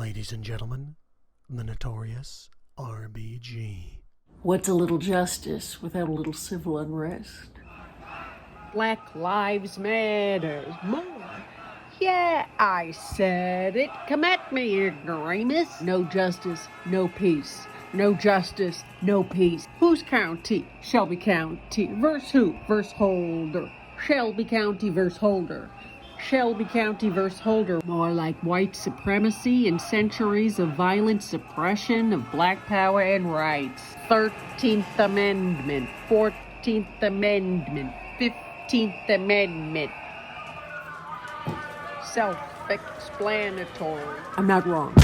Ladies and gentlemen, the notorious RBG. What's a little justice without a little civil unrest? Black Lives Matter. More. Yeah, I said it. Come at me, ignoramus. No justice, no peace. No justice, no peace. Whose county? Shelby County. Verse who? Verse Holder. Shelby County verse Holder. Shelby County verse Holder. More like white supremacy and centuries of violent suppression of black power and rights. 13th Amendment, 14th Amendment, 15th Amendment. Self-explanatory. I'm not wrong.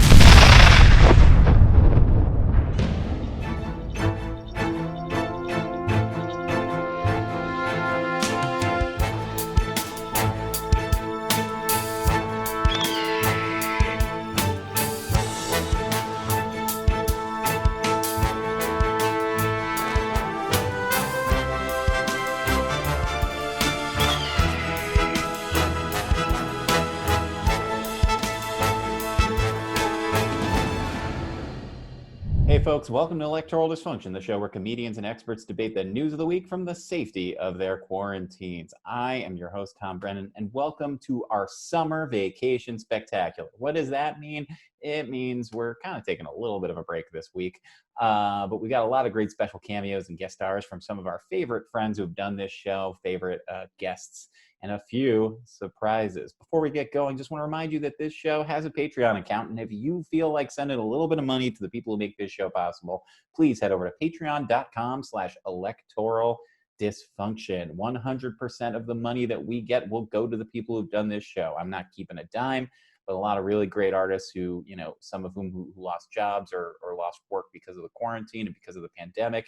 Hey folks, welcome to Electoral Dysfunction, the show where comedians and experts debate the news of the week from the safety of their quarantines. I am your host, Tom Brennan, and welcome to our summer vacation spectacular. What does that mean? It means we're kind of taking a little bit of a break this week, but we got a lot of great special cameos and guest stars from some of our favorite friends who have done this show, favorite guests, and a few surprises. Before we get going, just want to remind you that this show has a Patreon account, and if you feel like sending a little bit of money to the people who make this show possible, please head over to patreon.com/electoral dysfunction. 100% of the money that we get will go to the people who've done this show. I'm not keeping a dime, but a lot of really great artists who, some of whom who lost jobs or lost work because of the quarantine and because of the pandemic,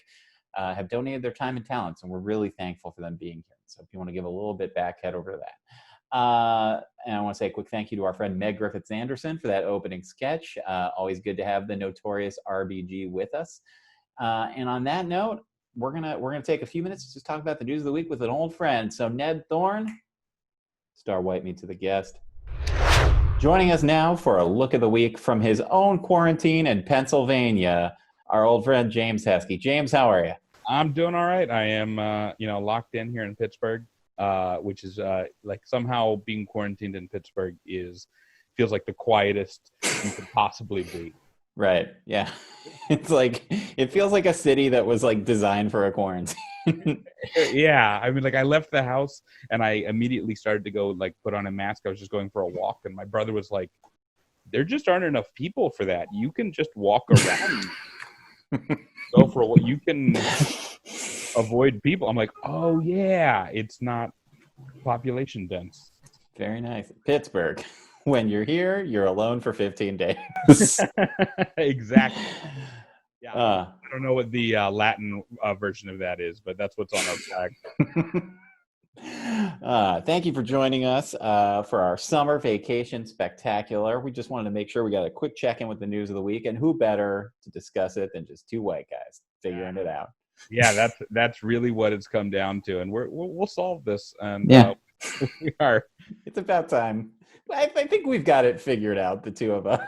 have donated their time and talents, and we're really thankful for them being here. So if you want to give a little bit back, head over to that. And I want to say a quick thank you to our friend Meg Griffiths-Anderson for that opening sketch. Always good to have the notorious RBG with us. And on that note, we're gonna take a few minutes to just talk about the news of the week with an old friend. So Ned Thorne, star white me to the guest. Joining us now for a look of the week from his own quarantine in Pennsylvania, our old friend James Heskey. James, how are you? I'm doing all right. I am, locked in here in Pittsburgh, which is like somehow being quarantined in Pittsburgh feels like the quietest you could possibly be. Right. Yeah. It's like, it feels like a city that was like designed for a quarantine. Yeah. I mean, like I left the house and I immediately started to go like put on a mask. I was just going for a walk and my brother was like, there just aren't enough people for that. You can just walk around. Go for what you can avoid people. I'm like, oh yeah, it's not population dense. Very nice. Pittsburgh. When you're here, you're alone for 15 days. Exactly. Yeah. I don't know what the Latin version of that is, but that's what's on our flag. Thank you for joining us for our summer vacation spectacular. We just wanted to make sure we got a quick check-in with the news of the week, and who better to discuss it than just two white guys figuring it out. Yeah, that's really what it's come down to, and we'll solve this. And we are. It's about time. I think we've got it figured out, the two of us.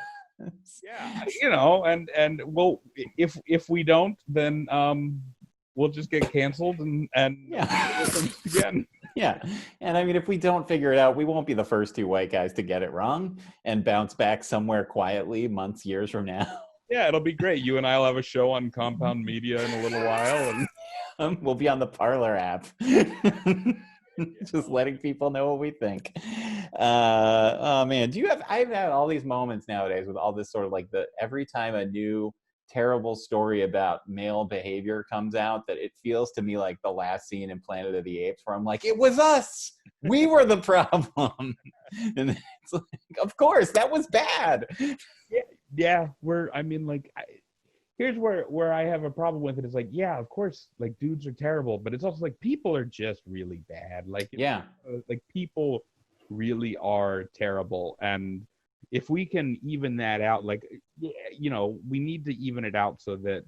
Yeah, and we'll if we don't, then we'll just get canceled and again. Yeah. And I mean, if we don't figure it out, we won't be the first two white guys to get it wrong and bounce back somewhere quietly months, years from now. Yeah, it'll be great. You and I will have a show on Compound Media in a little while. And we'll be on the Parler app. Just letting people know what we think. Oh man, I've had all these moments nowadays with all this sort of like every time a new terrible story about male behavior comes out, that it feels to me like the last scene in Planet of the Apes where I'm like, it was us, we were the problem. And it's like, of course that was bad. Yeah, here's where I have a problem with it. Is like, yeah, of course, like dudes are terrible, but it's also like people are just really bad. Like, yeah, like people really are terrible, and if we can even that out, like, we need to even it out so that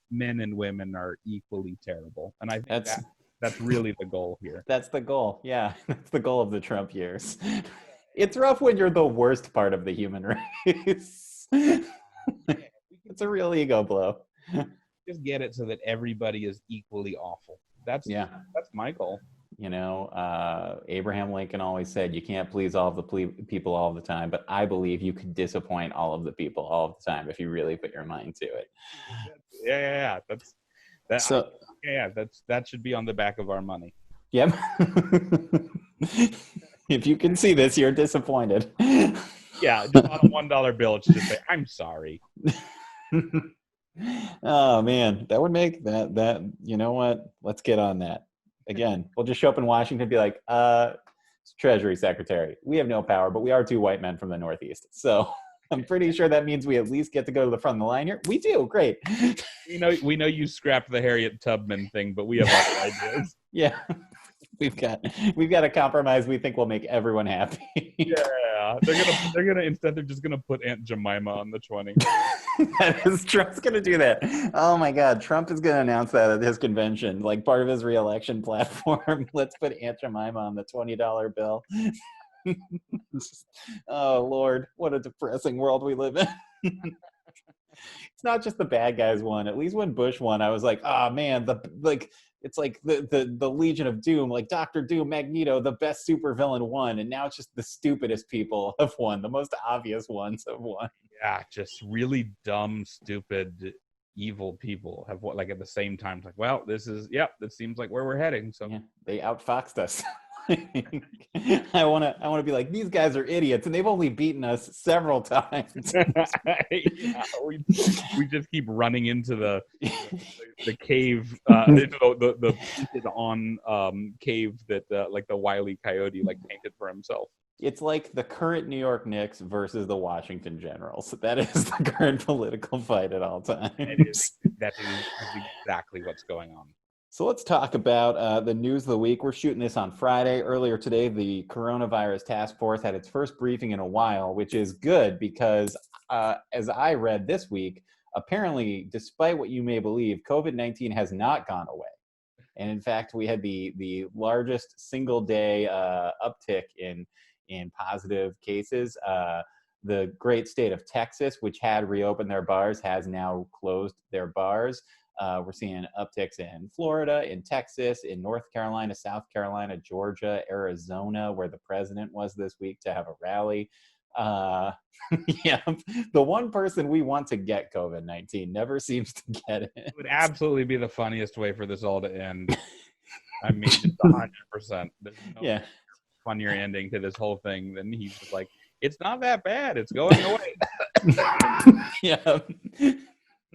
men and women are equally terrible. And I think that's really the goal here. That's the goal. Yeah, that's the goal of the Trump years. It's rough when you're the worst part of the human race. It's a real ego blow. Just get it so that everybody is equally awful. That's my goal. Abraham Lincoln always said, you can't please all of the people all the time, but I believe you could disappoint all of the people all of the time if you really put your mind to it. Yeah. That should be on the back of our money. Yep. If you can see this, you're disappointed. Yeah, just on a $1 bill, it should just say, I'm sorry. Oh man, that would make that you know what? Let's get on that. Again, we'll just show up in Washington and be like, Treasury Secretary, we have no power, but we are 2 white men from the Northeast. So I'm pretty sure that means we at least get to go to the front of the line here. We do, great. We know you scrapped the Harriet Tubman thing, but we have other ideas. Yeah. We've got a compromise we think will make everyone happy. Yeah, they're just gonna put Aunt Jemima on the 20. Trump's gonna do that. Oh my God, Trump is gonna announce that at his convention, like part of his re-election platform. Let's put Aunt Jemima on the $20 bill. Oh Lord, what a depressing world we live in. It's not just the bad guys won. At least when Bush won, I was like, oh man, it's like the Legion of Doom, like Dr. Doom, Magneto, the best supervillain won, and now it's just the stupidest people have won. The most obvious ones have won. Yeah, just really dumb, stupid, evil people have won, like at the same time. It's like, well, this seems like where we're heading. So yeah, they outfoxed us. I want to be like, these guys are idiots, and they've only beaten us several times. Yeah, we just keep running into the cave, the painted on cave that like the Wile E. Coyote like painted for himself. It's like the current New York Knicks versus the Washington Generals. That is the current political fight at all times. That is exactly what's going on. So let's talk about the news of the week. We're shooting this on Friday. Earlier today, the coronavirus task force had its first briefing in a while, which is good because as I read this week, apparently, despite what you may believe, COVID-19 has not gone away. And in fact, we had the largest single day uptick in positive cases. The great state of Texas, which had reopened their bars, has now closed their bars. We're seeing upticks in Florida, in Texas, in North Carolina, South Carolina, Georgia, Arizona, where the president was this week to have a rally. Yeah, the one person we want to get COVID-19 never seems to get it. It would absolutely be the funniest way for this all to end. I mean, just 100%. There's no funnier ending to this whole thing than he's just like, it's not that bad. It's going away. Yeah.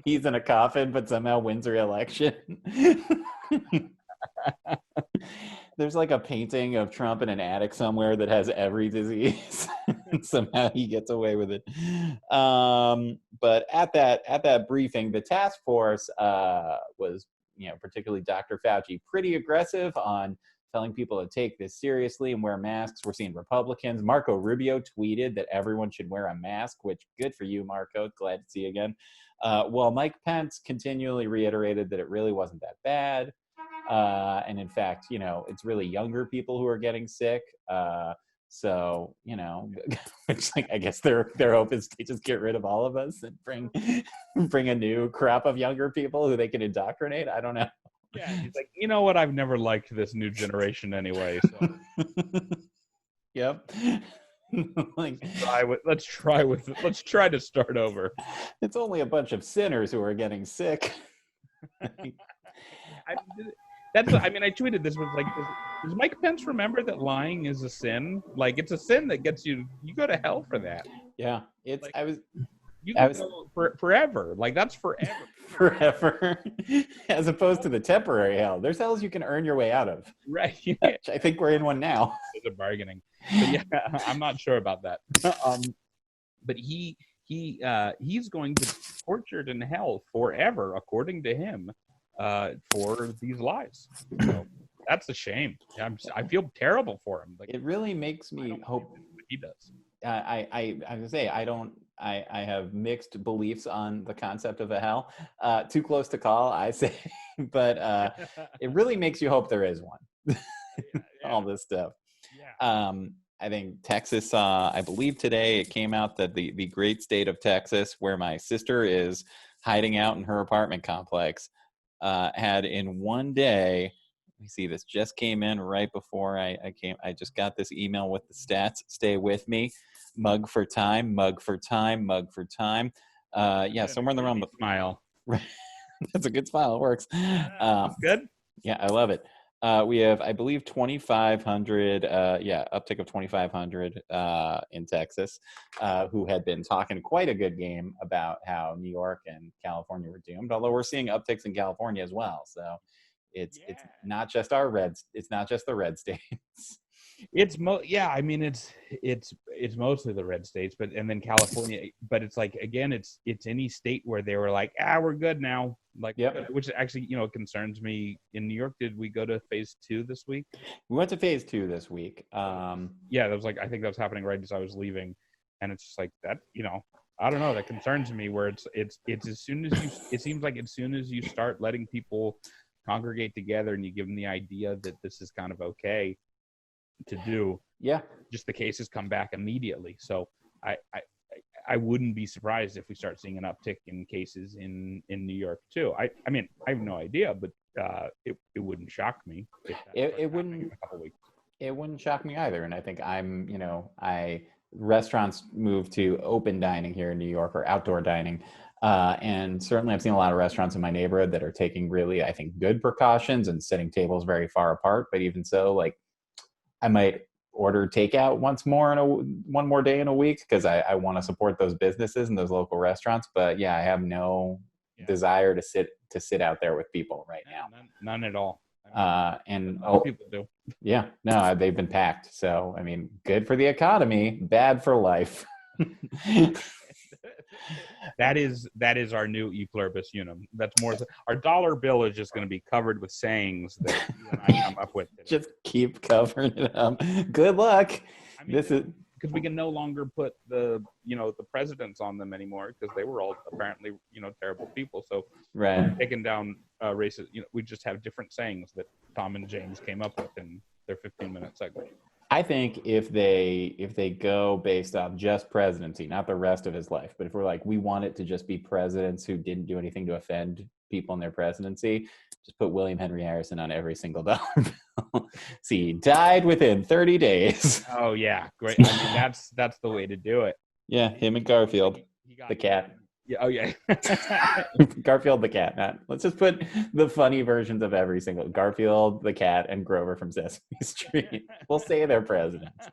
He's in a coffin, but somehow wins re-election. There's like a painting of Trump in an attic somewhere that has every disease. And somehow he gets away with it. But at that briefing, the task force was, particularly Dr. Fauci, pretty aggressive on telling people to take this seriously and wear masks. We're seeing Republicans. Marco Rubio tweeted that everyone should wear a mask, which good for you, Marco. Glad to see you again. Well, Mike Pence continually reiterated that it really wasn't that bad. And in fact, it's really younger people who are getting sick. So, which I guess their hope is to just get rid of all of us and bring a new crop of younger people who they can indoctrinate. I don't know. Yeah, he's like, you know what? I've never liked this new generation anyway. So. Yep. Let's try to start over. It's only a bunch of sinners who are getting sick. I tweeted this was like, does Mike Pence remember that lying is a sin? Like, it's a sin that gets you go to hell for that. Yeah, it's like, you can go forever. Like, that's forever. Forever, as opposed to the temporary hell. There's hells you can earn your way out of. Right. I think we're in one now. There's a bargaining. But yeah, I'm not sure about that. But he's going to be tortured in hell forever, according to him, for these lies. So that's a shame. I feel terrible for him. Like, it really makes me hope he does. I have to say, I have mixed beliefs on the concept of a hell. Too close to call, I say, but it really makes you hope there is one. All this stuff. Yeah. I think Texas, I believe today it came out that the great state of Texas, where my sister is hiding out in her apartment complex, had in one day, let me see, this just came in right before I came. I just got this email with the stats. Stay with me. Mug for time, mug for time, mug for time. Yeah, somewhere in the realm of smile. That's a good smile. It works. That's good. Yeah, I love it. We have, I believe, 2,500, uptick of 2,500 in Texas, who had been talking quite a good game about how New York and California were doomed. Although we're seeing upticks in California as well, so it's not just our reds. It's not just the red states. It's I mean it's mostly the red states, but and then California, but it's like again it's any state where they were like, we're good now, like, yep. Which actually concerns me. In New York, did we go to phase 2 this week? We went to phase 2 this week. That was like, I think that was happening right as I was leaving, and it's just like that, I don't know, that concerns me, where it's as soon as you, it seems like as soon as you start letting people congregate together and you give them the idea that this is kind of okay to do, just the cases come back immediately. So I wouldn't be surprised if we start seeing an uptick in cases in New York too. I mean, I have no idea, but it wouldn't shock me if it wouldn't in a couple weeks. It wouldn't shock me either. And I think restaurants moved to open dining here in New York, or outdoor dining. And certainly I've seen a lot of restaurants in my neighborhood that are taking really, I think, good precautions and setting tables very far apart. But even so, like, I might order takeout one more day in a week, because I want to support those businesses and those local restaurants. But yeah, I have no desire to sit out there with people right now. None at all. And all people do. Yeah, no, they've been packed. So I mean, good for the economy, bad for life. That is our new e pluribus unum. That's more. Our dollar bill is just going to be covered with sayings that you and I come up with today. Just keep covering it up. Good luck. I mean, this is because we can no longer put the presidents on them anymore, because they were all apparently terrible people. So taking down racist, we just have different sayings that Tom and James came up with in their 15-minute segment. I think if they go based off just presidency, not the rest of his life, but if we're like, we want it to just be presidents who didn't do anything to offend people in their presidency, just put William Henry Harrison on every single dollar bill. See, he died within 30 days. Oh yeah, great. I mean, that's the way to do it. Yeah, him and Garfield, the cat. Yeah. Oh yeah. Garfield the cat. Let's just put the funny versions of every single Garfield the cat and Grover from Sesame Street. We'll say they're presidents.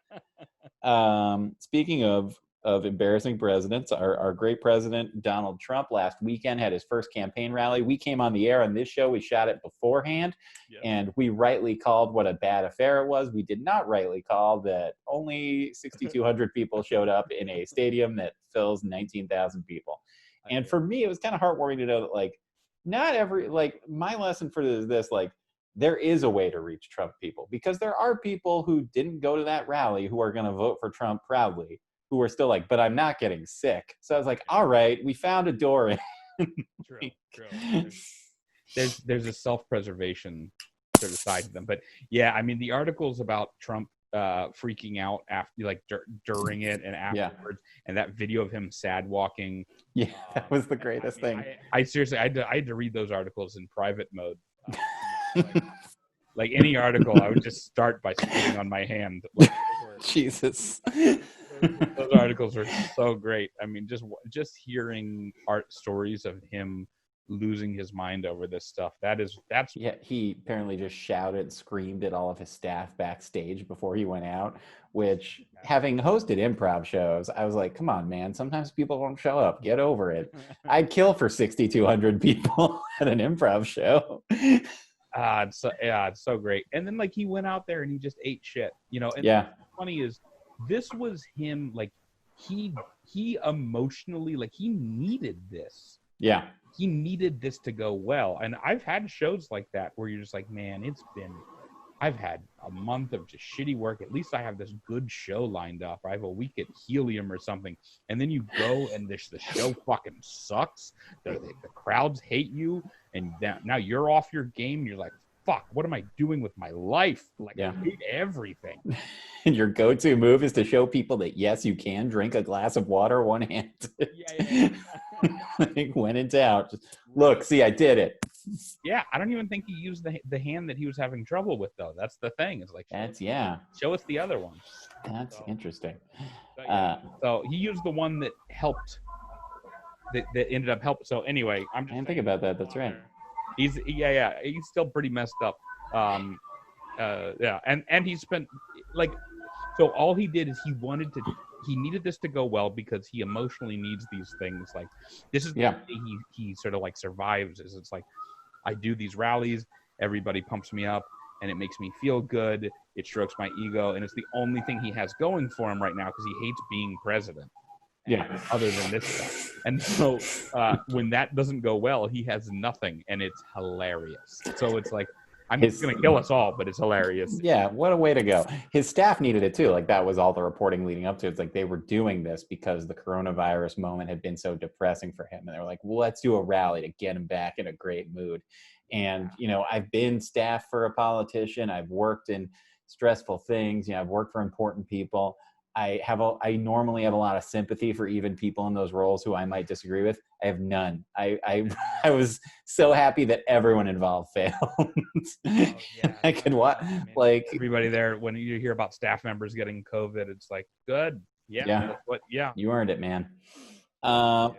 Speaking of embarrassing presidents, our great president Donald Trump last weekend had his first campaign rally. We came on the air on this show. We shot it beforehand, and we rightly called what a bad affair it was. We did not rightly call that only 6,200 people showed up in a stadium that fills 19,000 people. And for me, it was kind of heartwarming to know that, like, not every, like, my lesson for this, like, there is a way to reach Trump people, because there are people who didn't go to that rally who are going to vote for Trump proudly, who are still like, but I'm not getting sick. So I was like, all right, we found a door in. True. There's a self-preservation sort of side to them. But yeah, I mean, the articles about Trump freaking out after, like, during it and afterwards, and that video of him sad walking. Yeah, that was the greatest thing. I seriously, I had to read those articles in private mode. Like any article, I would just start by spitting on my hand. Like, Jesus. Those articles are so great. I mean, just hearing stories of him losing his mind over this stuff, that's he apparently just shouted, screamed at all of his staff backstage before he went out, which, having hosted improv shows, I was like, come on, man, sometimes people won't show up, get over it. I'd kill for 6,200 people at an improv show. It's so great. And then, like, he went out there and he just ate shit, and what's funny is, this was him, like, he emotionally, like, he needed this. Yeah. He needed this to go well. And I've had shows like that where you're just like, man, I've had a month of just shitty work. At least I have this good show lined up. I have a week at Helium or something. And then you go and the show fucking sucks. The crowds hate you. And now you're off your game. You're like, fuck, what am I doing with my life? Like, Yeah. I hate everything. And your go-to move is to show people that yes, you can drink a glass of water one handed. Yeah. Like, when in doubt, just, look, see, I did it. Yeah, I don't even think he used the hand that he was having trouble with, though. That's the thing. It's like, show us the other one. That's interesting. So he used the one that helped. That ended up helping. So anyway, I didn't think about that. That's right. He's still pretty messed up. And he spent so all he did is he needed this to go well because he emotionally needs these things. Like, this is the way he sort of like survives. Is it's like, I do these rallies, everybody pumps me up, and it makes me feel good. It strokes my ego, and it's the only thing he has going for him right now because he hates being president. Yeah. Other than this stuff. And so when that doesn't go well, he has nothing, and it's hilarious. So it's like, it's going to kill us all, but it's hilarious. Yeah, what a way to go. His staff needed it too. Like, that was all the reporting leading up to it. It's like they were doing this because the coronavirus moment had been so depressing for him. And they were like, well, let's do a rally to get him back in a great mood. And, I've been staff for a politician. I've worked in stressful things. I've worked for important people. I normally have a lot of sympathy for even people in those roles who I might disagree with. I have none. I was so happy that everyone involved failed. I could watch like everybody there. When you hear about staff members getting COVID, it's like, good. Yeah. You earned it, man. My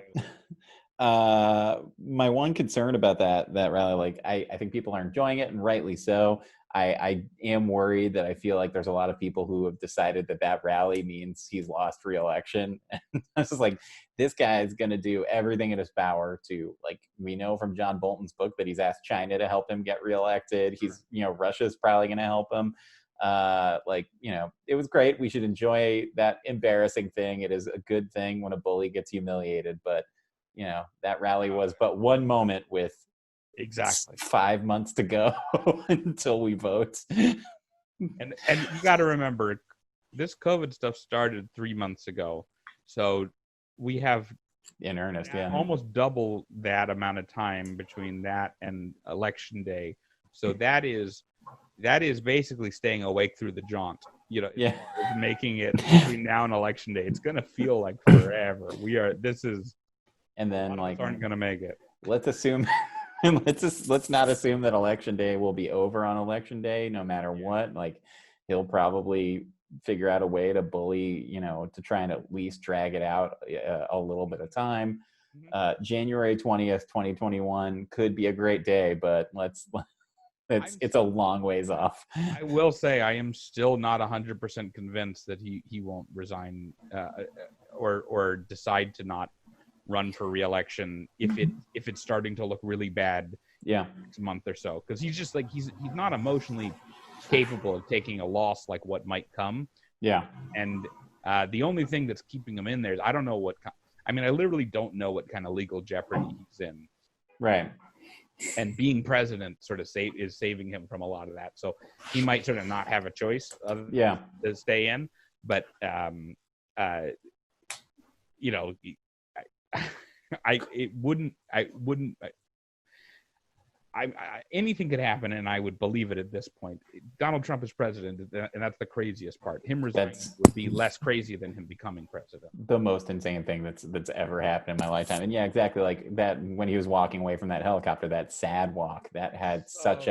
one concern about that rally, like I think people are enjoying it, and rightly so. I am worried that I feel like there's a lot of people who have decided that rally means he's lost re-election. And I was just like, this guy is going to do everything in his power to, like, we know from John Bolton's book that he's asked China to help him get reelected. He's, Russia's probably going to help him. It was great. We should enjoy that embarrassing thing. It is a good thing when a bully gets humiliated, but that rally was but one moment with exactly 5 months to go until we vote. And you got to remember, this COVID stuff started 3 months ago, so we have in earnest, almost double that amount of time between that and election day. So that is basically staying awake through the jaunt. Making it between now and election day. It's gonna feel like forever. And then, like, aren't gonna make it. Let's assume. Let's not assume that election day will be over on election day, no matter what. Like, he'll probably figure out a way to bully, to try and at least drag it out a little bit of time. January 20th, 2021 could be a great day, but it's a long ways off. I will say I am still not 100% convinced that he won't resign or decide to not run for re-election if it's starting to look really bad next month or so, because he's just like he's not emotionally capable of taking a loss like what might come. And the only thing that's keeping him in there is I don't know I literally don't know what kind of legal jeopardy he's in, right? And being president sort of is saving him from a lot of that, so he might sort of not have a choice other than to stay in, but anything could happen, and I would believe it at this point. Donald Trump is president, and that's the craziest part. Him resigning would be less crazy than him becoming president. The most insane thing that's ever happened in my lifetime. And yeah, exactly, like that when he was walking away from that helicopter, that sad walk, that had such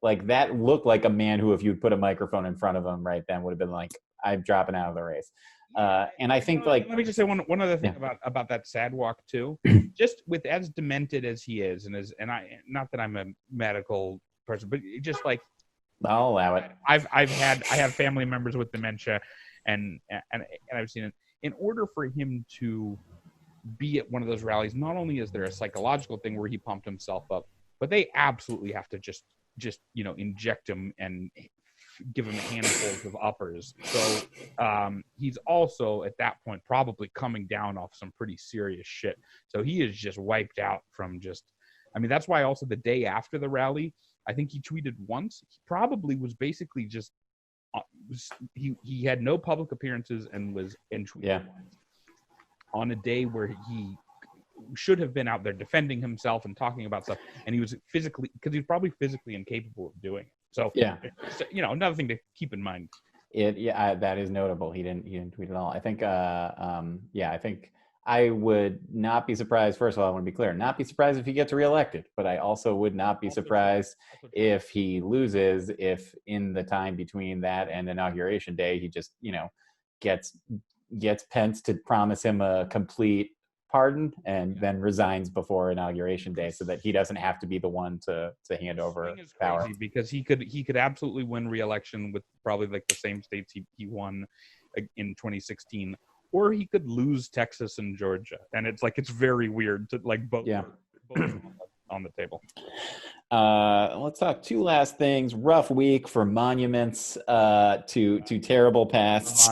like, that looked like a man who, if you'd put a microphone in front of him right then, would have been like, I'm dropping out of the race. And I think, like, let me just say one other thing about that sad walk too. Just with as demented as he is, and I, not that I'm a medical person, but just like, I'll allow it. I have family members with dementia, and I've seen it. In order for him to be at one of those rallies, not only is there a psychological thing where he pumped himself up, but they absolutely have to just inject him and give him handfuls of uppers. So he's also at that point probably coming down off some pretty serious shit. So he is just wiped out from that's why also the day after the rally, I think he tweeted once. He probably was basically just he had no public appearances and was in tweet on a day where he should have been out there defending himself and talking about stuff, and he was probably physically incapable of doing it. So Yeah. Another thing to keep in mind. That is notable. He didn't tweet at all. I think I think I would not be surprised. First of all, I want to be clear, not be surprised if he gets reelected, but I also would not be surprised if he loses, if in the time between that and Inauguration Day, he just, gets Pence to promise him a complete pardon and then resigns before Inauguration Day so that he doesn't have to be the one to hand over power. Because he could absolutely win re-election with probably like the same states he won in 2016, or he could lose Texas and Georgia, and it's very weird to like both on the table. Let's talk two last things. Rough week for monuments to terrible pasts.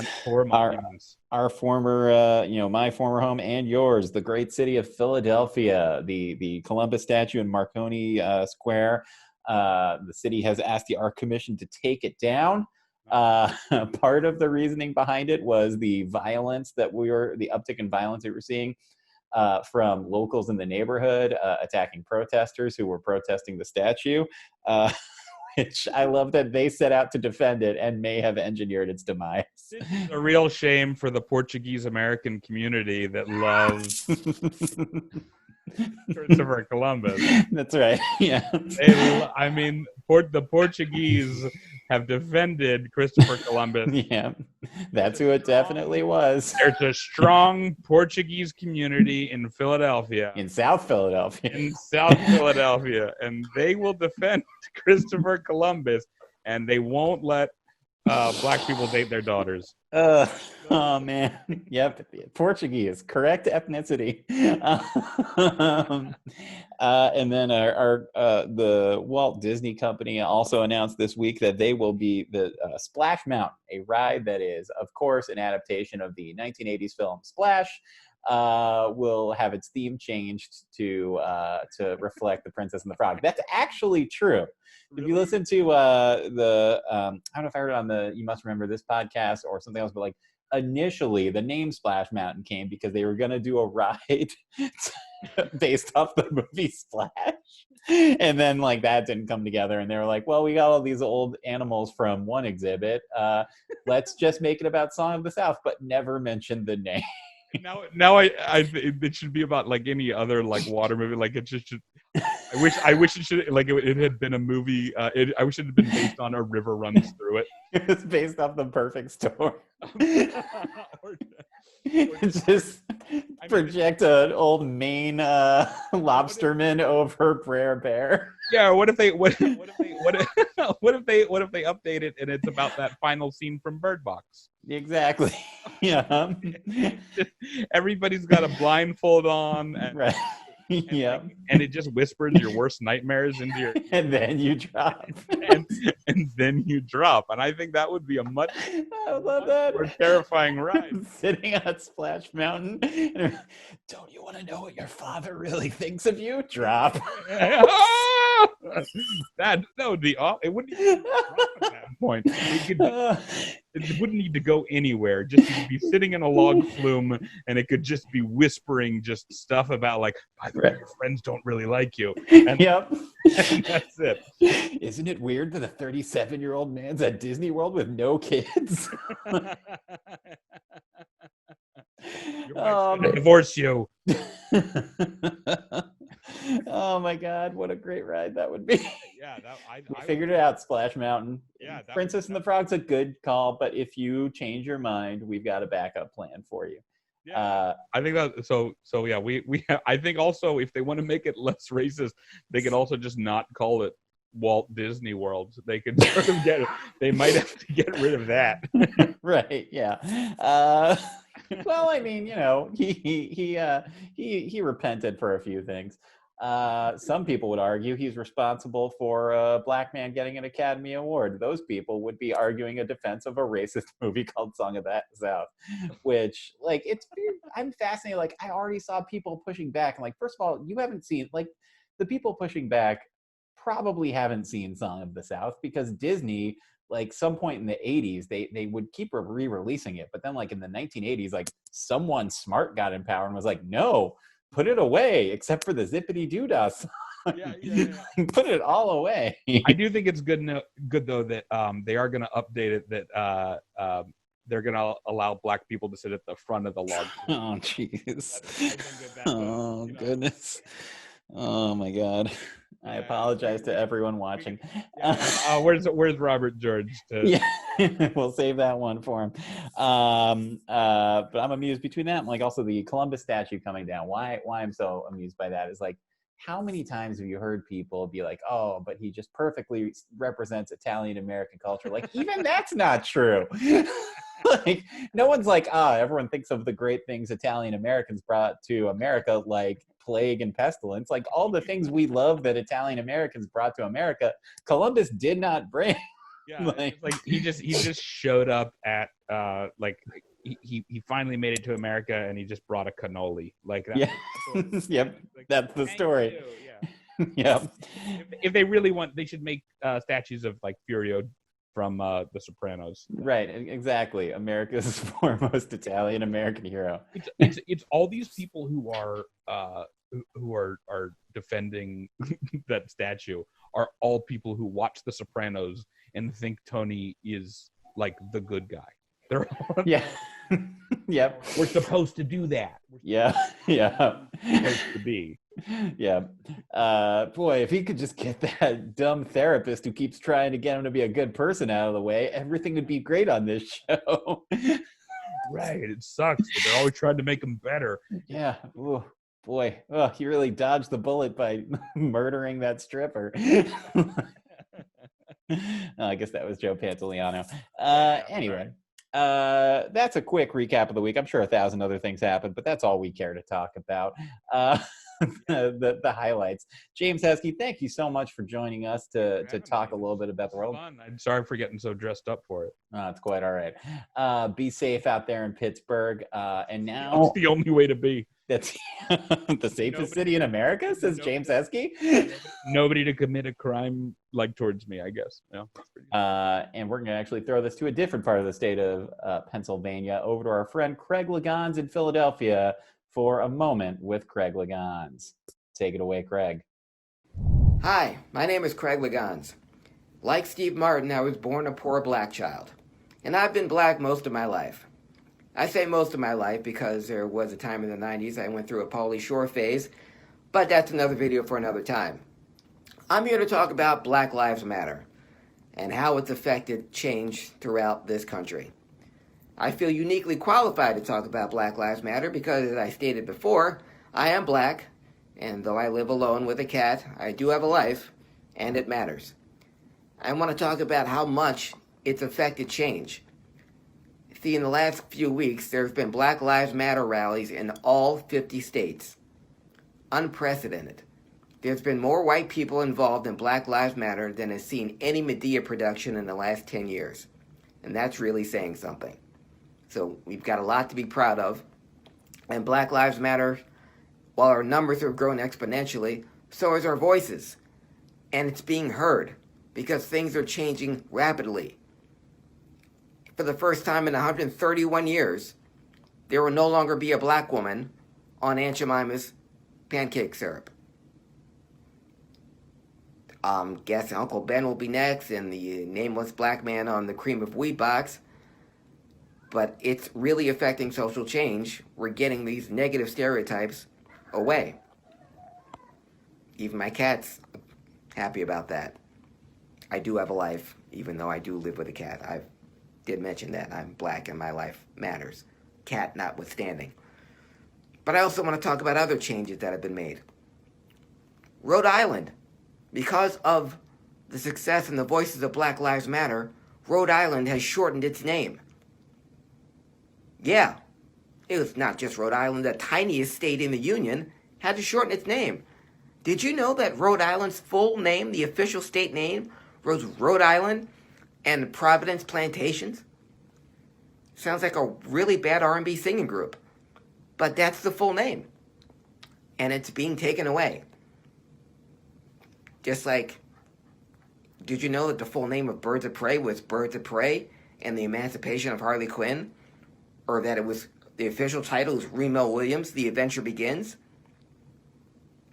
Our former, my former home and yours, the great city of Philadelphia, the Columbus statue in Marconi Square. The city has asked the Art Commission to take it down. Part of the reasoning behind it was the uptick in violence that we're seeing from locals in the neighborhood attacking protesters who were protesting the statue, which I love that they set out to defend it and may have engineered its demise. It's a real shame for the Portuguese American community that loves Christopher Columbus. That's right. Yeah. The Portuguese have defended Christopher Columbus. Yeah, that's who it definitely was. There's a strong Portuguese community in Philadelphia. In South Philadelphia. And they will defend Christopher Columbus, and they won't let black people date their daughters. Oh man, yep. Portuguese, correct ethnicity. And then the Walt Disney Company also announced this week that they will be the Splash Mountain, a ride that is, of course, an adaptation of the 1980s film Splash. Will have its theme changed to reflect The Princess and the Frog. That's actually true. Really? If you listen to I don't know if I heard it on the You Must Remember This podcast or something else, but like initially the name Splash Mountain came because they were going to do a ride based off the movie Splash. And then like that didn't come together, and they were like, well, we got all these old animals from one exhibit. Let's just make it about Song of the South, but never mention the name. Now it should be about like any other like water movie. Like it just should. I wish it should like it had been a movie. I wish it had been based on A River Runs Through It. It was based off The Perfect Storm. Just project an old Maine lobsterman over Brer Bear. Yeah. What if they update it and it's about that final scene from Bird Box? Exactly. Yeah. Everybody's got a blindfold on. Right. Yeah. And it just whispers your worst nightmares into your and then you drop. and then you drop. And I think that would be a much more terrifying ride. Sitting on Splash Mountain. Don't you want to know what your father really thinks of you? Drop. That would be awful. It wouldn't even drop at that point. It wouldn't need to go anywhere. Just you'd be sitting in a log flume, and it could just be whispering just stuff about like, by the way, your friends don't really like you. And, yep. And that's it. Isn't it weird that a 37-year-old man's at Disney World with no kids? Your wife's gonna divorce you. Oh my God, what a great ride that would be. Yeah, we figured it out, Splash Mountain. Yeah, Princess and the Frog's a good call, but if you change your mind, we've got a backup plan for you. Yeah, I think that so yeah, I think also if they want to make it less racist, they could also just not call it Walt Disney World. They could sort of they might have to get rid of that. Right, yeah. Well, I mean, he repented for a few things. Some people would argue he's responsible for a black man getting an Academy Award. Those people would be arguing a defense of a racist movie called Song of the South, which, like, I'm fascinated. Like, I already saw people pushing back. And, like, first of all, you haven't seen, like, the people pushing back probably haven't seen Song of the South because Disney, like, some point in the 80s, they would keep re-releasing it. But then, like, in the 1980s, like, someone smart got in power and was like, no, put it away, except for the zippity doodah song. Put it all away. I do think it's good though that they are going to update it that they're going to allow black people to sit at the front of the log. Oh, jeez. Oh, goodness. Oh, my God. I apologize to everyone watching. Where's Robert George? Yeah, we'll save that one for him. But I'm amused between that and like also the Columbus statue coming down. Why I'm so amused by that is like, how many times have you heard people be like, oh, but he just perfectly represents Italian American culture? Like, even that's not true. Like, no one's like, everyone thinks of the great things Italian Americans brought to America, like plague and pestilence. Like, all the things we love that Italian Americans brought to America, Columbus did not bring. Yeah, like he just showed up at like he finally made it to America and he just brought a cannoli. Like that. Yeah. Yep. Like, that's the story. Yeah. Yep. If they really want, they should make statues of like Furio from The Sopranos. Right. Exactly. America's foremost Italian American hero. It's all these people who are defending that statue are all people who watch The Sopranos and think Tony is like the good guy. They're all, yeah. Yep. We're supposed to do that. Yeah. Supposed to be. Yeah. Boy, if he could just get that dumb therapist who keeps trying to get him to be a good person out of the way, everything would be great on this show. Right. It sucks, but they're always trying to make him better. Yeah. Ooh, boy. Oh, he really dodged the bullet by murdering that stripper. I guess that was Joe Pantoliano. Anyway, that's a quick recap of the week. I'm sure 1,000 other things happened, but that's all we care to talk about. The highlights. James Heskey, thank you so much for joining us to talk a little bit about the world. Fun. I'm sorry for getting so dressed up for it. It's quite all right. Be safe out there in Pittsburgh. And now it's the only way to be. That's the safest city in America, says James Heskey. Nobody to commit a crime like towards me, I guess. Yeah. And we're going to actually throw this to a different part of the state of Pennsylvania, over to our friend Craig Legans in Philadelphia for a moment with Craig Legans. Take it away, Craig. Hi, my name is Craig Legans. Like Steve Martin, I was born a poor black child, and I've been black most of my life. I say most of my life because there was a time in the 90s I went through a Pauly Shore phase, but that's another video for another time. I'm here to talk about Black Lives Matter and how it's affected change throughout this country. I feel uniquely qualified to talk about Black Lives Matter because, as I stated before, I am black, and though I live alone with a cat, I do have a life, and it matters. I want to talk about how much it's affected change. See, in the last few weeks, there have been Black Lives Matter rallies in all 50 states. Unprecedented. There's been more white people involved in Black Lives Matter than has seen any Medea production in the last 10 years. And that's really saying something. So we've got a lot to be proud of. And Black Lives Matter, while our numbers have grown exponentially, so has our voices. And it's being heard because things are changing rapidly. For the first time in 131 years, there will no longer be a black woman on Aunt Jemima's pancake syrup. Guessing Uncle Ben will be next, and the nameless black man on the cream of wheat box. But it's really affecting social change. We're getting these negative stereotypes away. Even my cat's happy about that. I do have a life, even though I do live with a cat. I did mention that I'm black and my life matters, cat notwithstanding. But I also want to talk about other changes that have been made. Rhode Island, because of the success and the voices of Black Lives Matter, Rhode Island has shortened its name. Yeah, it was not just Rhode Island, the tiniest state in the Union, had to shorten its name. Did you know that Rhode Island's full name, the official state name, was Rhode Island and Providence Plantations? Sounds like a really bad R&B singing group. But that's the full name. And it's being taken away. Just like, did you know that the full name of Birds of Prey was Birds of Prey and the Emancipation of Harley Quinn? Or that it was, the official title is Remo Williams, The Adventure Begins?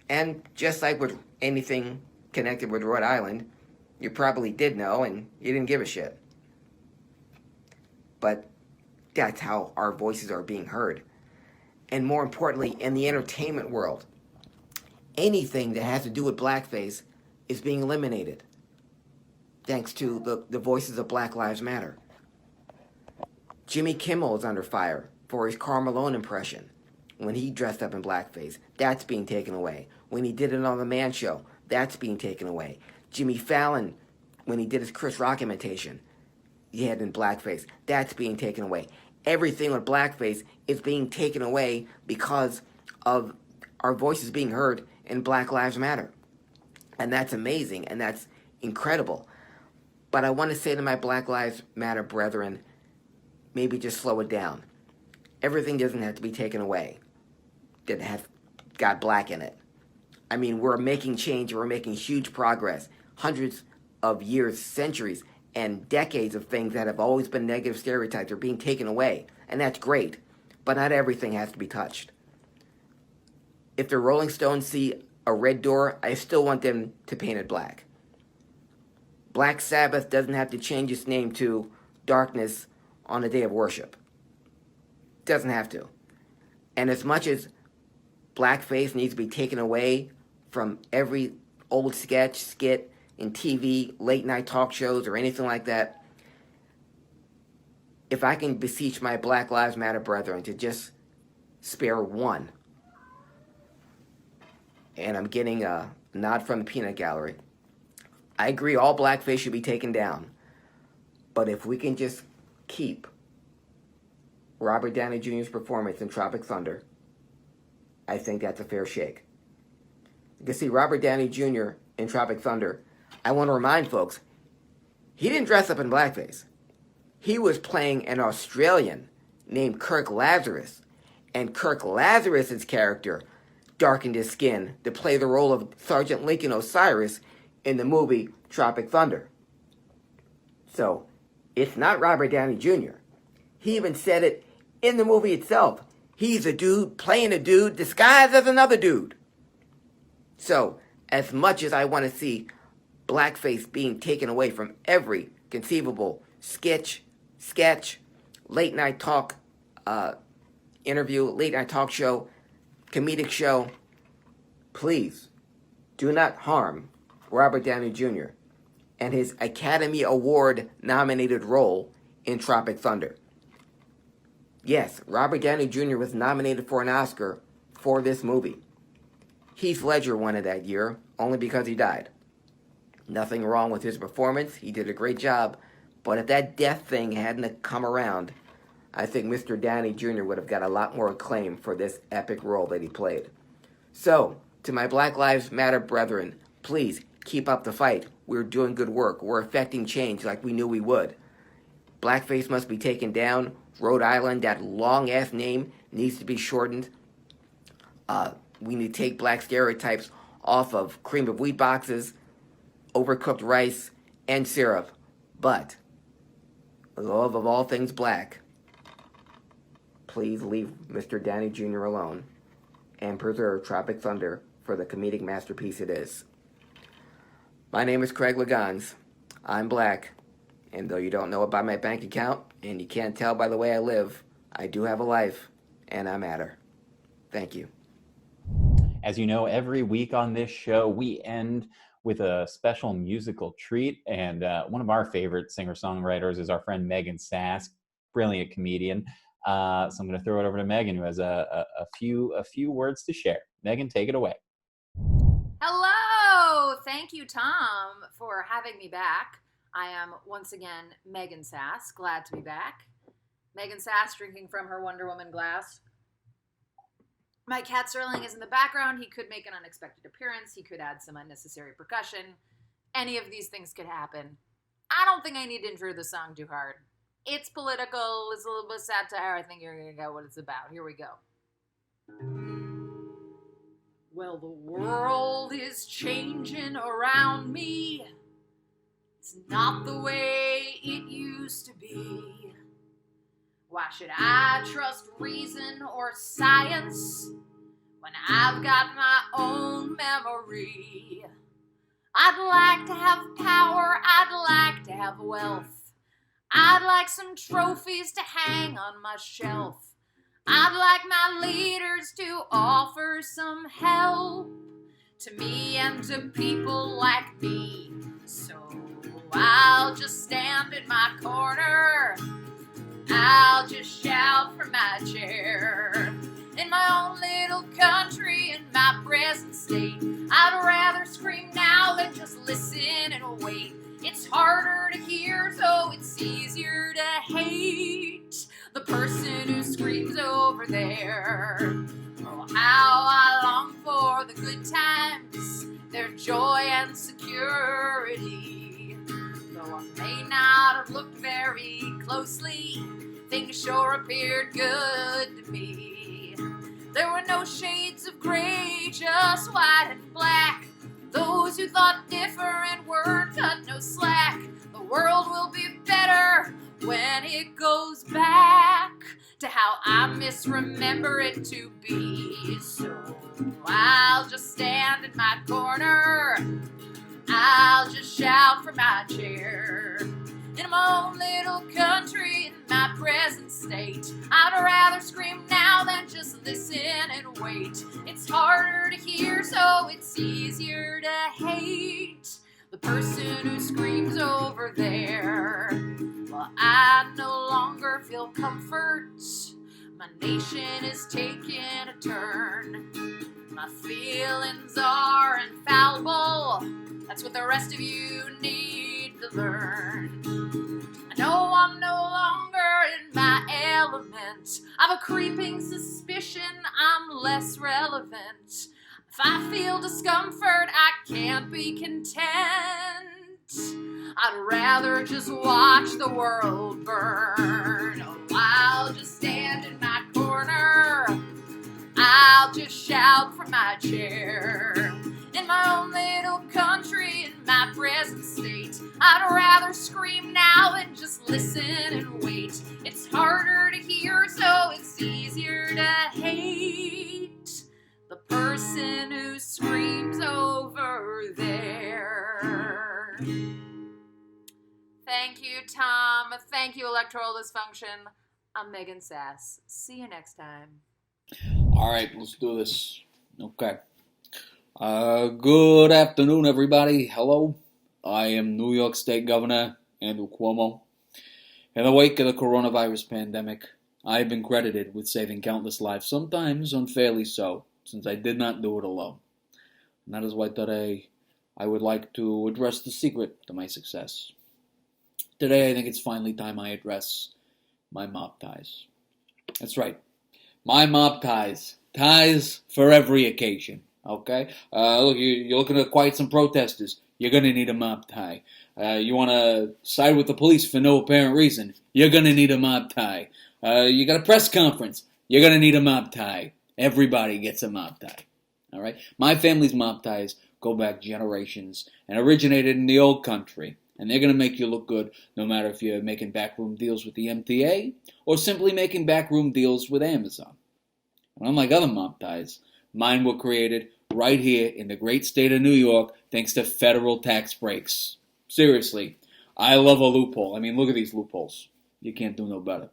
And just like with anything connected with Rhode Island, you probably did know and you didn't give a shit. But that's how our voices are being heard. And more importantly, in the entertainment world, anything that has to do with blackface is being eliminated thanks to the voices of Black Lives Matter. Jimmy Kimmel is under fire for his Karl Malone impression when he dressed up in blackface. That's being taken away. When he did it on The Man Show, that's being taken away. Jimmy Fallon, when he did his Chris Rock imitation, he had in blackface. That's being taken away. Everything with blackface is being taken away because of our voices being heard in Black Lives Matter. And that's amazing, and that's incredible. But I want to say to my Black Lives Matter brethren, maybe just slow it down. Everything doesn't have to be taken away that has got black in it. I mean, we're making change, we're making huge progress. Hundreds of years, centuries, and decades of things that have always been negative stereotypes are being taken away, and that's great. But not everything has to be touched. If the Rolling Stones see a red door, I still want them to paint it black. Black Sabbath doesn't have to change its name to Darkness on a day of worship. Doesn't have to. And as much as blackface needs to be taken away from every old sketch, skit in TV, late night talk shows, or anything like that, if I can beseech my Black Lives Matter brethren to just spare one, and I'm getting a nod from the peanut gallery, I agree all blackface should be taken down. But if we can just keep Robert Downey Jr.'s performance in Tropic Thunder, I think that's a fair shake. You can see Robert Downey Jr. in Tropic Thunder. I want to remind folks, he didn't dress up in blackface. He was playing an Australian named Kirk Lazarus, and Kirk Lazarus's character darkened his skin to play the role of Sergeant Lincoln Osiris in the movie Tropic Thunder. So, it's not Robert Downey Jr. He even said it in the movie itself. He's a dude playing a dude disguised as another dude. So, as much as I want to see blackface being taken away from every conceivable sketch, late night talk interview, late night talk show, comedic show, please do not harm Robert Downey Jr. and his Academy Award nominated role in Tropic Thunder. Yes, Robert Downey Jr. was nominated for an Oscar for this movie. Heath Ledger won it that year, only because he died. Nothing wrong with his performance, he did a great job, but if that death thing hadn't come around, I think Mr. Downey Jr. would have got a lot more acclaim for this epic role that he played. So, to my Black Lives Matter brethren, please keep up the fight. We're doing good work. We're affecting change like we knew we would. Blackface must be taken down. Rhode Island, that long-ass name, needs to be shortened. We need to take black stereotypes off of cream of wheat boxes, overcooked rice, and syrup. But, love of all things black, please leave Mr. Downey Jr. alone and preserve Tropic Thunder for the comedic masterpiece it is. My name is Craig Legans. I'm black, and though you don't know about my bank account, and you can't tell by the way I live, I do have a life, and I matter. Thank you. As you know, every week on this show, we end with a special musical treat, and one of our favorite singer-songwriters is our friend Megan Sass, brilliant comedian. So I'm going to throw it over to Megan, who has a few words to share. Megan, take it away. Hello! Thank you, Tom, for having me back. I am once again Megan Sass. Glad to be back. Megan Sass drinking from her Wonder Woman glass. My cat Sterling is in the background. He could make an unexpected appearance. He could add some unnecessary percussion. Any of these things could happen. I don't think I need to intro the song too hard. It's political. It's a little bit satire. I think you're going to get what it's about. Here we go. Well, the world is changing around me. It's not the way it used to be. Why should I trust reason or science when I've got my own memory. I'd like to have power, I'd like to have wealth. I'd like some trophies to hang on my shelf. I'd like my leaders to offer some help to me and to people like me. So I'll just stand in my corner, I'll just shout from my chair. In my own little country, in my present state, I'd rather scream now than just listen and wait. It's harder to hear, so it's easier to hate the person who screams over there. Oh, how I long for the good times, their joy and security. Though I may not have looked very closely, things sure appeared good to me. There were no shades of gray, just white and black. Those who thought different weren't cut no slack. The world will be better when it goes back to how I misremember it to be. So I'll just stand in my corner, I'll just shout from my chair. In my own little country, in my present state, I'd rather scream now than just listen and wait. It's harder to hear, so it's easier to hate the person who screams over there. Well, I no longer feel comfort, my nation is taking a turn. My feelings are infallible, that's what the rest of you need to learn. I know I'm no longer in my element, I've a creeping suspicion I'm less relevant. If I feel discomfort, I can't be content. I'd rather just watch the world burn. Oh, I'll just stand in my corner, I'll just shout from my chair. In my own little country, in my present state, I'd rather scream now than just listen and wait. It's harder to hear, so it's easier to hate the person who screams over there. Thank you, Tom. Thank you, Electoral Dysfunction. I'm Megan Sass. See you next time. All right, let's do this. Okay. Good afternoon, everybody. Hello. I am New York State Governor Andrew Cuomo. In the wake of the coronavirus pandemic, I have been credited with saving countless lives, sometimes unfairly so, since I did not do it alone. And that is why today I would like to address the secret to my success. Today I think it's finally time I address my mob ties. That's right. My mob ties. Ties for every occasion. Okay? Look, you're looking to quiet some protesters. You're going to need a mob tie. You want to side with the police for no apparent reason. You're going to need a mob tie. You got a press conference. You're going to need a mob tie. Everybody gets a mob tie. All right? My family's mob ties go back generations and originated in the old country. And they're going to make you look good no matter if you're making backroom deals with the MTA or simply making backroom deals with Amazon. And unlike other mob ties, mine were created right here in the great state of New York thanks to federal tax breaks. Seriously, I love a loophole. I mean, look at these loopholes. You can't do no better.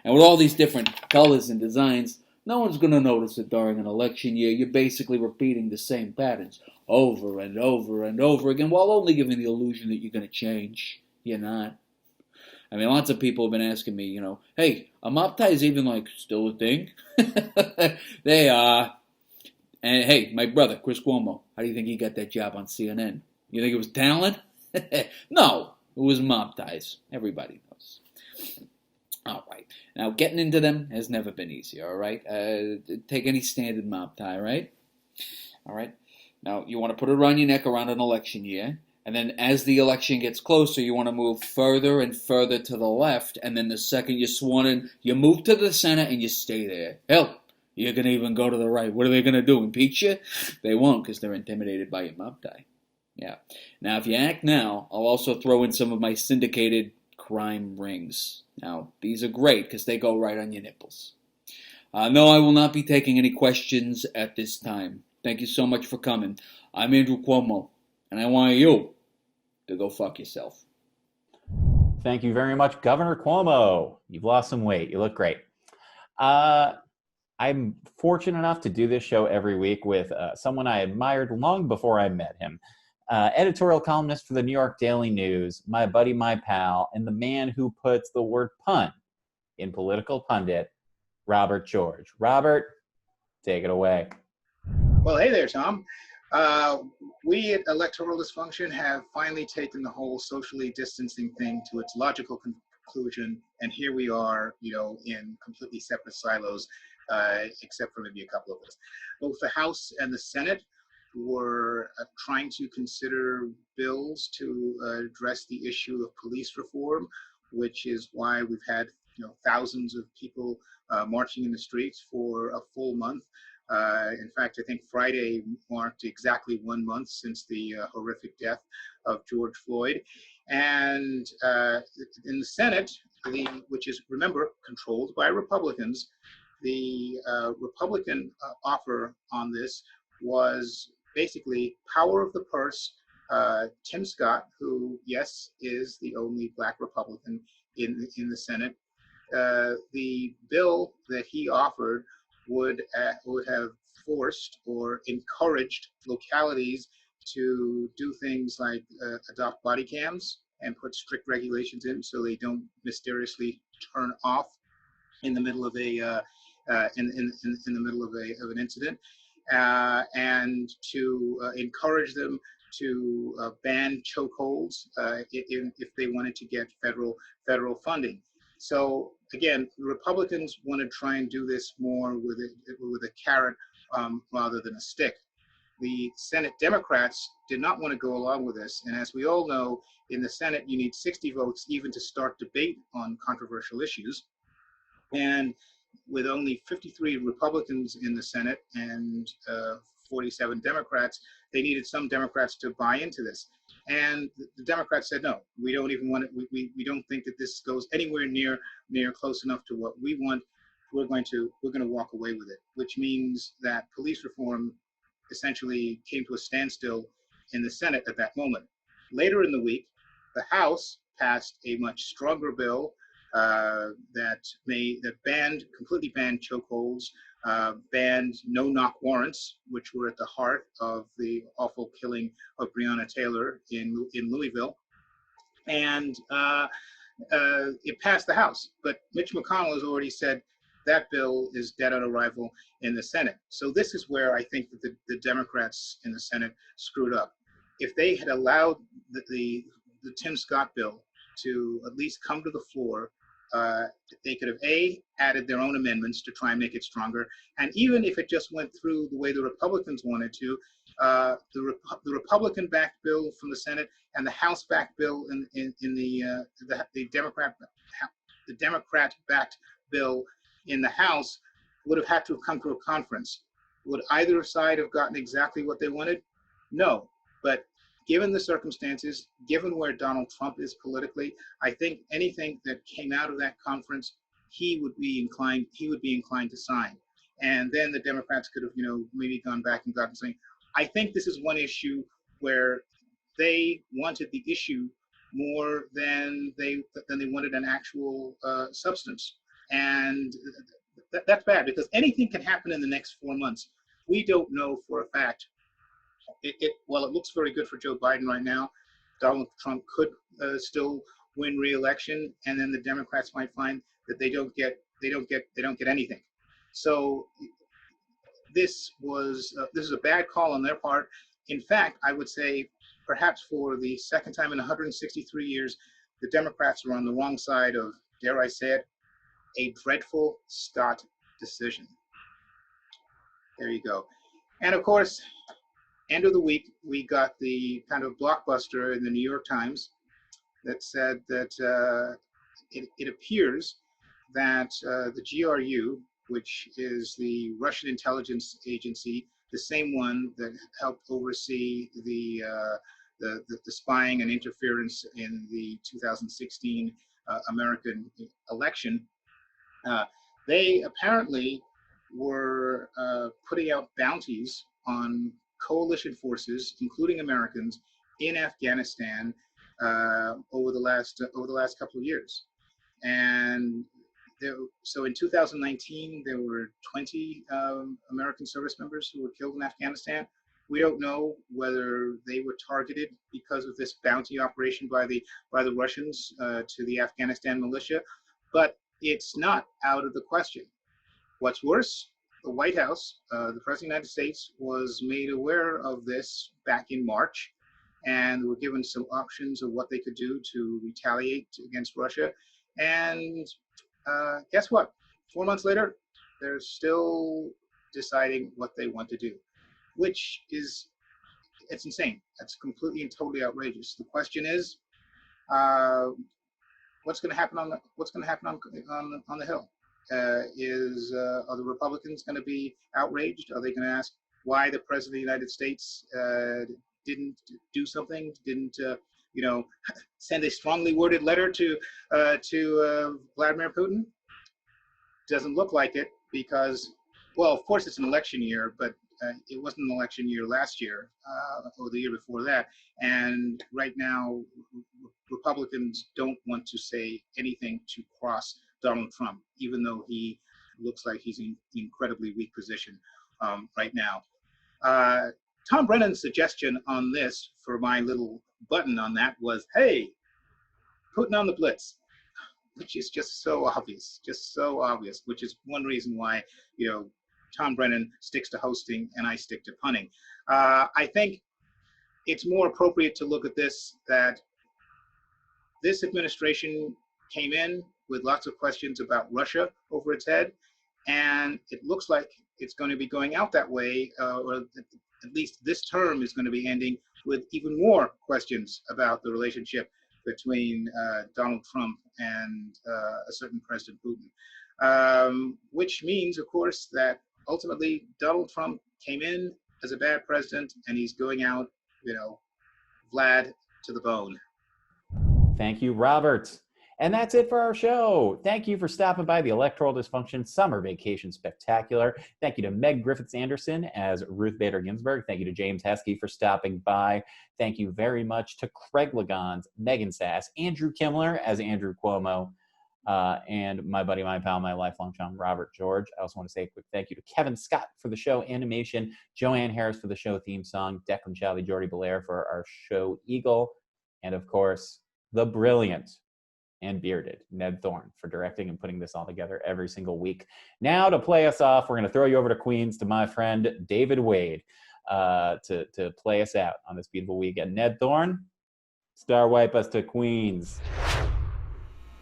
And with all these different colors and designs, no one's going to notice that during an election year, you're basically repeating the same patterns over and over and over again, while only giving the illusion that you're going to change. You're not. I mean, lots of people have been asking me, hey, a mob tie is even, still a thing? They are. And, hey, my brother, Chris Cuomo, how do you think he got that job on CNN? You think it was talent? No, it was mob ties. Everybody knows. All right. Now, getting into them has never been easy, all right? Take any standard mob tie, right? All right. Now, you want to put it around your neck around an election year, and then as the election gets closer, you want to move further and further to the left, and then the second you're sworn in, you move to the center and you stay there. Hell, you're going to even go to the right. What are they going to do, impeach you? They won't, because they're intimidated by your mob tie. Yeah. Now, if you act now, I'll also throw in some of my syndicated crime rings. Now, these are great because they go right on your nipples. No, I will not be taking any questions at this time. Thank you so much for coming. I'm Andrew Cuomo, and I want you to go fuck yourself. Thank you very much, Governor Cuomo. You've lost some weight. You look great. I'm fortunate enough to do this show every week with someone I admired long before I met him. Editorial columnist for the New York Daily News, my buddy, my pal, and the man who puts the word pun in political pundit, Robert George. Robert, take it away. Well, hey there, Tom. We at Electoral Dysfunction have finally taken the whole socially distancing thing to its logical conclusion, and here we are, in completely separate silos, except for maybe a couple of us. Both the House and the Senate were trying to consider bills to address the issue of police reform, which is why we've had thousands of people marching in the streets for a full month. In fact, I think Friday marked exactly 1 month since the horrific death of George Floyd. And in the Senate, which is, remember, controlled by Republicans, the Republican offer on this was basically power of the purse. Tim Scott, who, yes, is the only Black Republican in the Senate, the bill that he offered would have forced or encouraged localities to do things like adopt body cams and put strict regulations in so they don't mysteriously turn off in the middle of an incident, and to encourage them to ban chokeholds if they wanted to get federal funding. So again, the Republicans want to try and do this more with a carrot rather than a stick. The Senate Democrats did not want to go along with this, and as we all know, in the Senate you need 60 votes even to start debate on controversial issues. And with only 53 Republicans in the Senate and 47 Democrats, they needed some Democrats to buy into this. And the Democrats said, no, we don't even want it. We don't think that this goes anywhere near close enough to what we want. We're going to walk away with it, which means that police reform essentially came to a standstill in the Senate at that moment. Later in the week, the House passed a much stronger bill that completely banned chokeholds, banned no-knock warrants, which were at the heart of the awful killing of Breonna Taylor in Louisville, and it passed the House. But Mitch McConnell has already said that bill is dead on arrival in the Senate. So this is where I think that the Democrats in the Senate screwed up. If they had allowed the Tim Scott bill to at least come to the floor, they could have added their own amendments to try and make it stronger, and even if it just went through the way the Republicans wanted to, the Republican-backed bill from the Senate and the House-backed bill in the Democrat-backed bill in the House would have had to have come to a conference. Would either side have gotten exactly what they wanted? No, but given the circumstances, given where Donald Trump is politically, I think anything that came out of that conference, he would be inclined to sign. And then the Democrats could have, maybe gone back and gotten something. I think this is one issue where they wanted the issue more than they wanted an actual substance. And that's bad, because anything can happen in the next 4 months. We don't know for a fact. Well, it looks very good for Joe Biden right now. Donald Trump could still win re-election, and then the Democrats might find that they don't get anything. So this is a bad call on their part. In fact, I would say perhaps for the second time in 163 years, the Democrats are on the wrong side of, dare I say it, a dreadful Scott decision. There you go. And of course, end of the week, we got the kind of blockbuster in the New York Times that said that it appears that the GRU, which is the Russian intelligence agency, the same one that helped oversee the spying and interference in the 2016 American election, they apparently were putting out bounties on coalition forces, including Americans, in Afghanistan over the last couple of years. And so in 2019, there were 20 American service members who were killed in Afghanistan. We don't know whether they were targeted because of this bounty operation by the Russians to the Afghanistan militia, but it's not out of the question. What's worse, the White House, the President of the United States, was made aware of this back in March, and were given some options of what they could do to retaliate against Russia. And guess what? 4 months later, they're still deciding what they want to do, which is, it's insane. That's completely and totally outrageous. The question is, what's going to happen on the Hill? Are the Republicans going to be outraged? Are they going to ask why the President of the United States didn't do something? Didn't send a strongly worded letter to Vladimir Putin? Doesn't look like it, because, well, of course it's an election year, but it wasn't an election year last year or the year before that. And right now, Republicans don't want to say anything to cross Donald Trump, even though he looks like he's in incredibly weak position right now. Tom Brennan's suggestion on this, for my little button on that, was, hey, Putin on the Blitz, which is just so obvious, which is one reason why, Tom Brennan sticks to hosting and I stick to punning. I think it's more appropriate to look at this, that this administration came in with lots of questions about Russia over its head, and it looks like it's going to be going out that way, or at least this term is going to be ending with even more questions about the relationship between Donald Trump and a certain President Putin, which means, of course, that ultimately Donald Trump came in as a bad president, and he's going out, Vlad to the bone. Thank you, Robert. And that's it for our show. Thank you for stopping by the Electoral Dysfunction Summer Vacation Spectacular. Thank you to Meg Griffiths-Anderson as Ruth Bader Ginsburg. Thank you to James Heskey for stopping by. Thank you very much to Craig Legans, Megan Sass, Andrew Kimmler as Andrew Cuomo, and my buddy, my pal, my lifelong chum, Robert George. I also want to say a quick thank you to Kevin Scott for the show animation, Joanne Harris for the show theme song, Declan Shelby, Jordy Belair for our show Eagle, and of course, the brilliant and bearded Ned Thorne for directing and putting this all together every single week. Now, to play us off, we're going to throw you over to Queens to my friend David Wade to play us out on this beautiful weekend. Ned Thorne, star wipe us to Queens.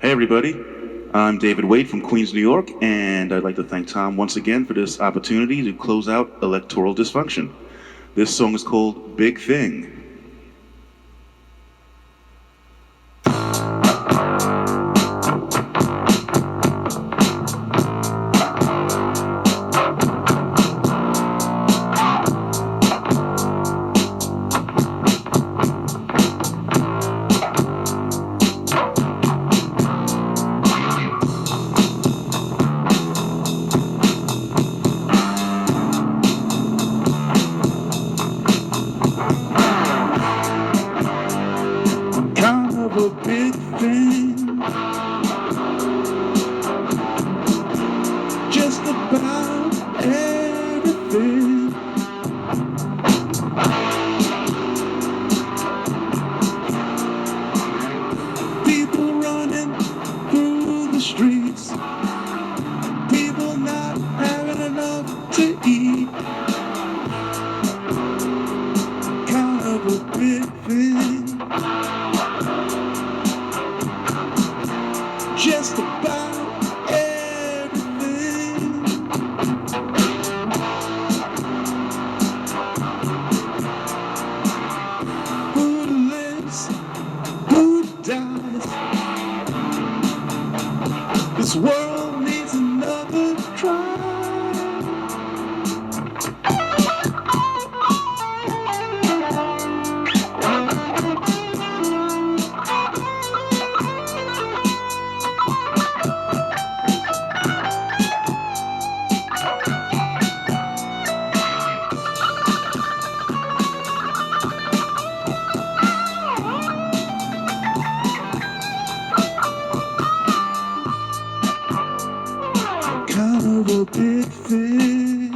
Hey everybody, I'm David Wade from Queens, New York, and I'd like to thank Tom once again for this opportunity to close out Electoral Dysfunction. This song is called Big Thing. big thing.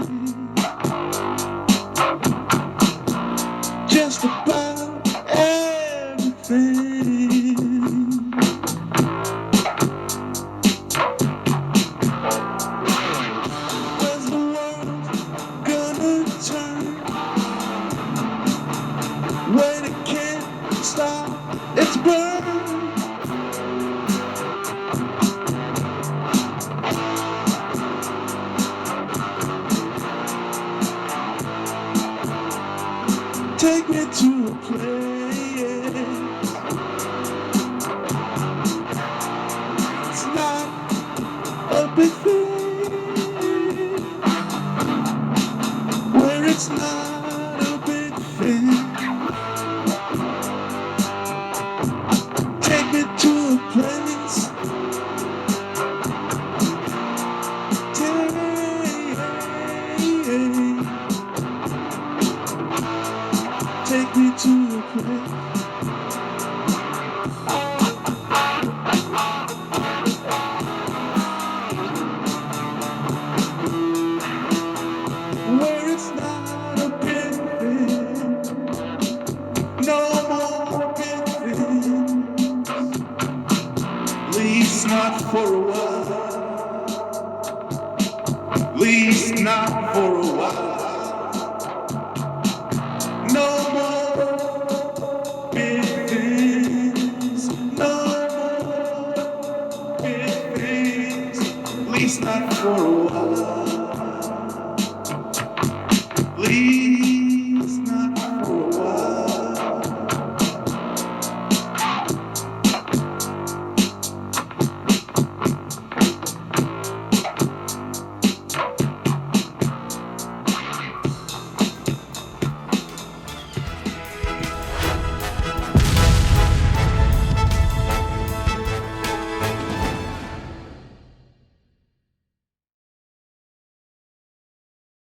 Just about everything. Where's the world gonna turn when it can't stop its burn? Take me to a place. It's not a big thing. Where it's not a big thing. Take me to a place. Take me to a place. Where it's not a big thing. No more big things. At least not for a while.